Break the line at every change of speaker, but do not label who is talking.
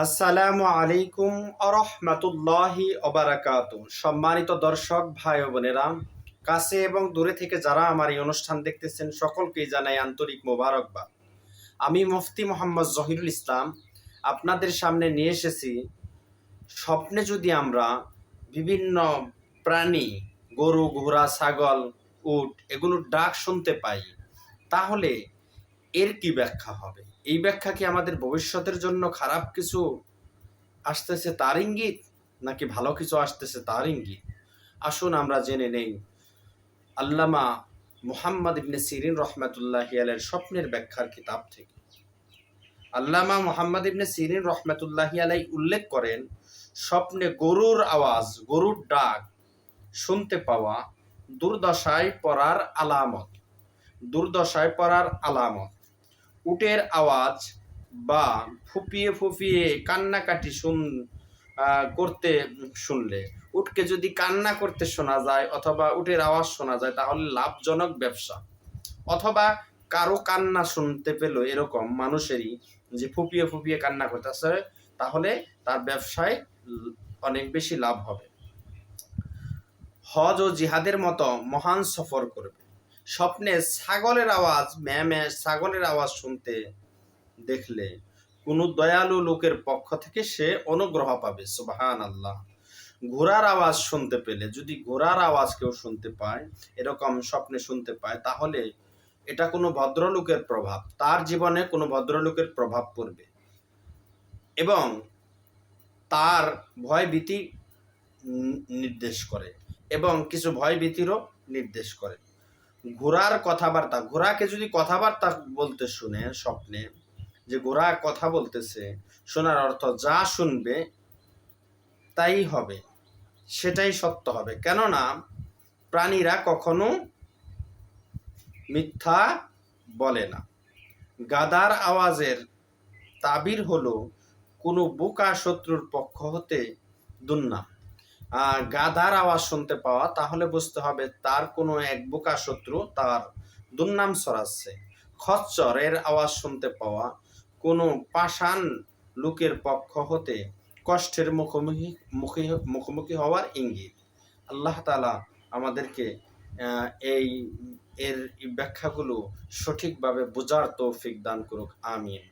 আসসালামু আলাইকুম আরহামাতুল্লাহি ওবারাকাতু। সম্মানিত দর্শক ভাই ও বোনেরা, কাছে এবং দূরে থেকে যারা আমার এই অনুষ্ঠান দেখতেছেন সকলকেই জানাই আন্তরিক মোবারকবাদ। আমি মুফতি মোহাম্মদ জহিরুল ইসলাম আপনাদের সামনে নিয়ে এসেছি। স্বপ্নে যদি আমরা বিভিন্ন প্রাণী, গরু, ঘোড়া, ছাগল, উট এগুলোর ডাক শুনতে পাই, তাহলে এর কি ব্যাখ্যা হবে? এই ব্যাখ্যা কি আমাদের ভবিষ্যতের জন্য খারাপ কিছু আসতেছে তার ইঙ্গিত, নাকি ভালো কিছু আসতেছে তার ইঙ্গিত? আসুন আমরা জেনে নেই আল্লামা মুহাম্মদ ইবনে সিরিন রহমাতুল্লাহি আলাইহির স্বপ্নের ব্যাখ্যার কিতাব থেকে। আল্লামা মুহাম্মদ ইবনে সিরিন রহমাতুল্লাহি আলাইহি উল্লেখ করেন, স্বপ্নে গরুর আওয়াজ, গরুর ডাক শুনতে পাওয়া দুর্দশায় পড়ার আলামত। দুর্দশায় পড়ার আলামত। উটের আওয়াজ বা ফুপিয়ে ফুপিয়ে কান্নাকাটি করতে শুনলে, উটকে যদি কান্না করতে শোনা যায় অথবা উটের আওয়াজ শোনা যায়, তাহলে লাভজনক ব্যবসা। অথবা কারো কান্না শুনতে পেল এরকম মানুষেরই, যে ফুপিয়ে ফুপিয়ে কান্না করতেছে, তাহলে তার ব্যবসায় অনেক বেশি লাভ হবে। হজ ও জিহাদের মতো মহান সফর করবে। স্বপ্নে ছাগলের আওয়াজ, ম্যামে ছাগলের আওয়াজ শুনতে দেখলে কোনো দয়ালু লোকের পক্ষ থেকে সে অনুগ্রহ পাবে। সুবহানাল্লাহ। ঘোড়ার আওয়াজ শুনতে পেলে, যদি ঘোড়ার আওয়াজ কেউ শুনতে পায়, এরকম স্বপ্নে শুনতে পায়, তাহলে এটা কোনো ভদ্রলোকের প্রভাব, তার জীবনে কোনো ভদ্রলোকের প্রভাব পড়বে এবং তার ভয় ভীতি নির্দেশ করে এবং কিছু ভয় ভীতিরও নির্দেশ করে। ঘোড়ার কথাবার্তা, ঘোড়াকে যদি কথাবার্তা বলতে শুনে স্বপ্নে, যে ঘোড়া কথা বলতেছে, শোনার অর্থ যা শুনবে তাই হবে, সেটাই সত্য হবে। কেননা প্রাণীরা কখনো মিথ্যা বলে না। গাধার আওয়াজের তাবির হলো কোনো বোকা শত্রুর পক্ষ হতে দুর্নাম। গাধার আওয়াজ শুনতে পাওয়া, তাহলে বুঝতে হবে তার কোনো এক বোকা শত্রু তার দুর্নাম ছড়াচ্ছে। খচ্চরের আওয়াজ শুনতে পাওয়া, কোনো পাষাণ লোকের পক্ষ হতে কষ্টের মুখোমুখি হওয়ার ইঙ্গিত। আল্লাহ তাআলা আমাদেরকে এর ব্যাখ্যাগুলো সঠিকভাবে বোঝার তৌফিক দান করুক। আমিন।